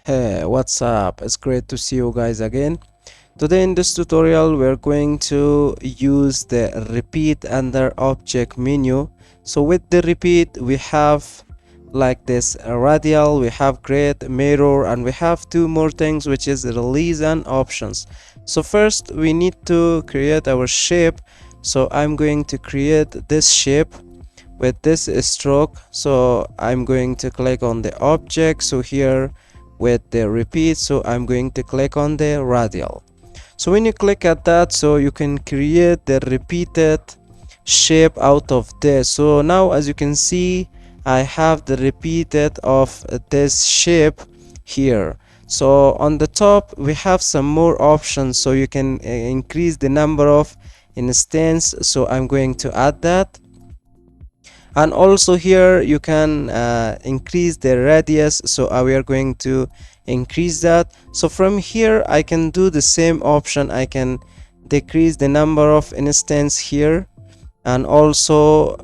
Hey, what's up? It's great to see you guys again. Today in this tutorial we're going to use the repeat under object menu. So with the repeat we have like this radial, we have grid, mirror, and we have two more things, which is release and options. So first we need to create our shape. So I'm going to create this shape with this stroke. So I'm going to click on the object, so here with the repeat, so I'm going to click on the radial. So when you click at that, so you can create the repeated shape out of this. So now as you can see, I have the repeated of this shape here. So on the top we have some more options, so you can increase the number of instance. So I'm going to add that, and also here you can increase the radius, so we are going to increase that. So from here I can do the same option, I can decrease the number of instance here, and also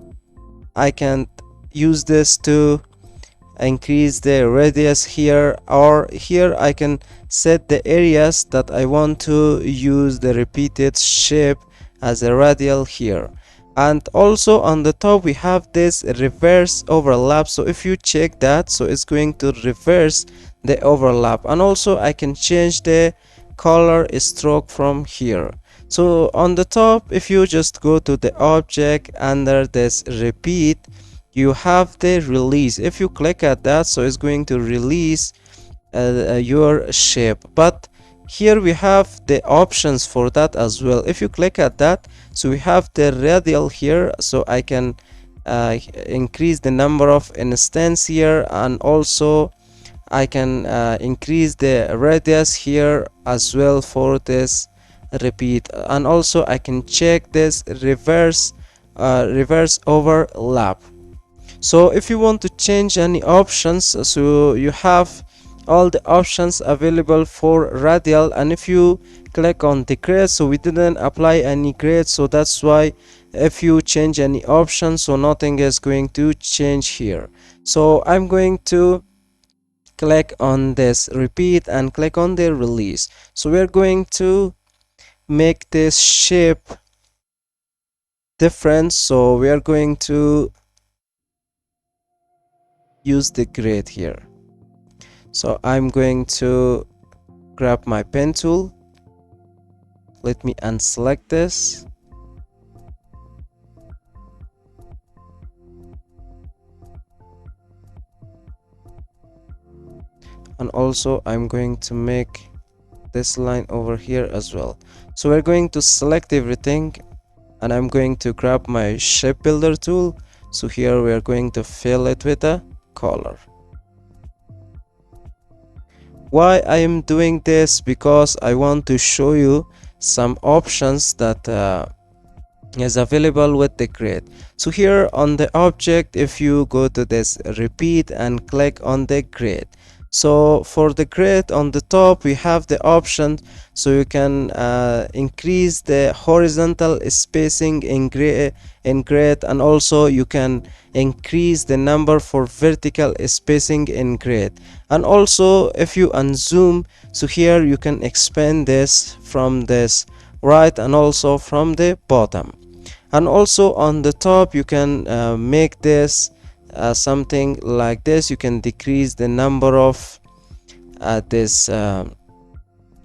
I can use this to increase the radius here, or here I can set the areas that I want to use the repeated shape as a radial here. And also on the top we have this reverse overlap, so if you check that, so it's going to reverse the overlap. And also I can change the color stroke from here. So on the top, if you just go to the object under this repeat, you have the release. If you click at that, so it's going to release your shape. But here we have the options for that as well. If you click at that, so we have the radial here, so I can increase the number of instance here, and also I can increase the radius here as well for this repeat. And also I can check this reverse overlap. So if you want to change any options, so you have all the options available for radial. And if you click on the grade, so we didn't apply any grade, so that's why if you change any option, so nothing is going to change here. So I'm going to click on this repeat and click on the release. So we're going to make this shape different, so we are going to use the grid here. So I'm going to grab my pen tool, let me unselect this, and also I'm going to make this line over here as well. So we're going to select everything, and I'm going to grab my shape builder tool. So here we are going to fill it with a color. Why I am doing this? Because I want to show you some options that is available with the grid. So here on the object, if you go to this repeat and click on the grid, so for the grid on the top we have the option, so you can increase the horizontal spacing in grid, and also you can increase the number for vertical spacing in grid. And also if you unzoom, so here you can expand this from this right and also from the bottom. And also on the top you can make this something like this. You can decrease the number of this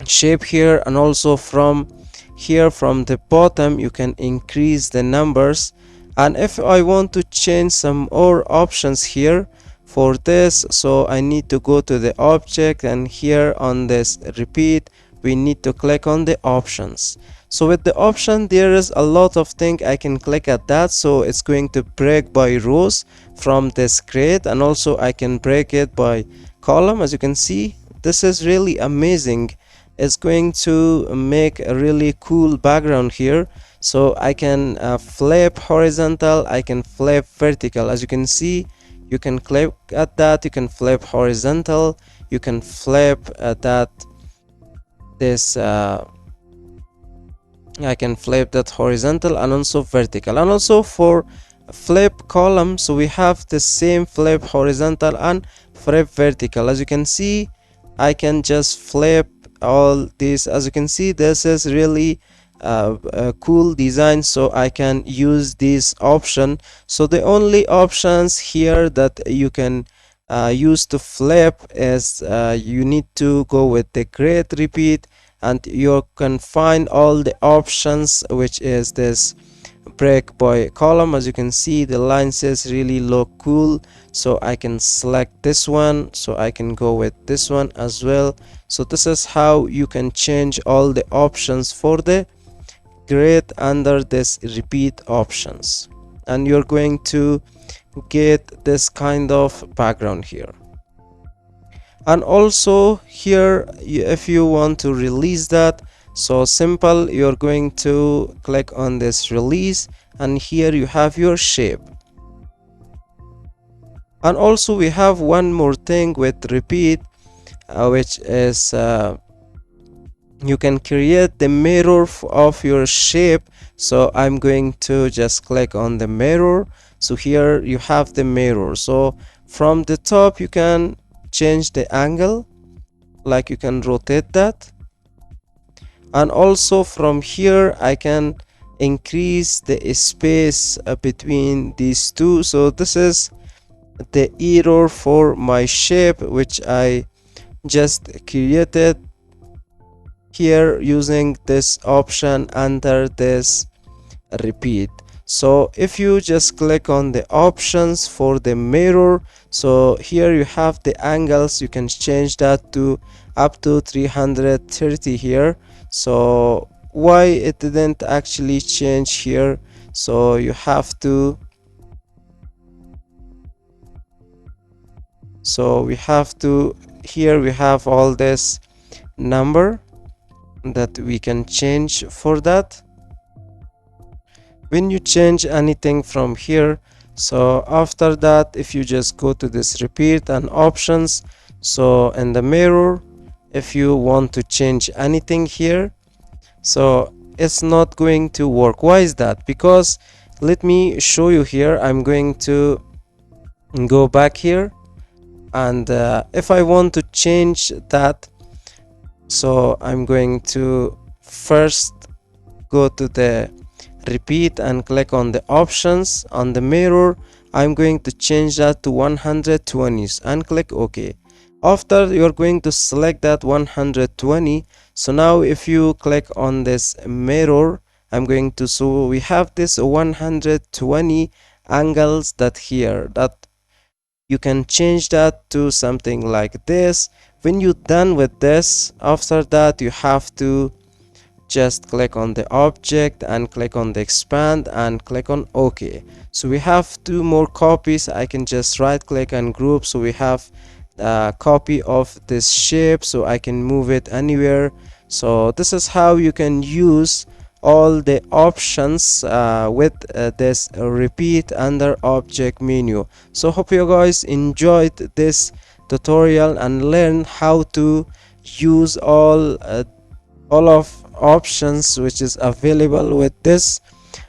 shape here, and also from here from the bottom you can increase the numbers. And if I want to change some more options here for this, so I need to go to the object, and here on this repeat we need to click on the options. So with the option there is a lot of things I can click at that, so it's going to break by rows from this grid, and also I can break it by column. As you can see, this is really amazing. It's going to make a really cool background here. So I can flip horizontal, I can flip vertical. As you can see, you can click at that, you can flip horizontal, you can flip at that this I can flip that horizontal and also vertical. And also for flip column, so we have the same flip horizontal and flip vertical. As you can see, I can just flip all this. As you can see, this is really a cool design, so I can use this option. So the only options here that you can use to flip is you need to go with the create repeat, and you can find all the options, which is this break by column. As you can see, the lines really look cool, so I can select this one, so I can go with this one as well. So this is how you can change all the options for the grid under this repeat options, and you're going to get this kind of background here. And also here, if you want to release that, so simple, you're going to click on this release, and here you have your shape. And also we have one more thing with repeat, which is you can create the mirror of your shape. So I'm going to just click on the mirror. So here you have the mirror. So from the top you can change the angle, like you can rotate that. And also from here I can increase the space between these two. So this is the error for my shape, which I just created here using this option under this repeat. So if you just click on the options for the mirror, so here you have the angles, you can change that to up to 330 here. So why it didn't actually change here, so you have to, so we have to, here we have all this number that we can change for that. When you change anything from here, so after that, if you just go to this repeat and options, so in the mirror, if you want to change anything here, so it's not going to work. Why is that? Because let me show you here. I'm going to go back here, and if I want to change that, so I'm going to first go to the repeat and click on the options. On the mirror, I'm going to change that to 120 and click OK. After, you're going to select that 120. So now if you click on this mirror, I'm going to, so we have this 120 angles that here, that you can change that to something like this. When you're done with this, after that you have to just click on the object and click on the expand and click on OK. So we have two more copies. I can just right click and group, so we have a copy of this shape, so I can move it anywhere. So this is how you can use all the options with this repeat under object menu. So hope you guys enjoyed this tutorial and learn how to use all of options which is available with this,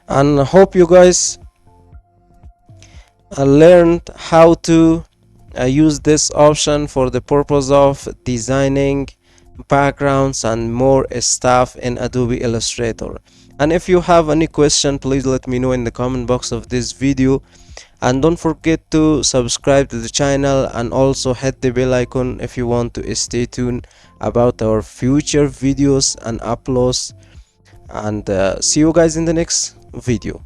and hope you guys learned how to use this option for the purpose of designing backgrounds and more stuff in Adobe Illustrator. And if you have any question, please let me know in the comment box of this video, and don't forget to subscribe to the channel and also hit the bell icon if you want to stay tuned about our future videos and uploads. And see you guys in the next video.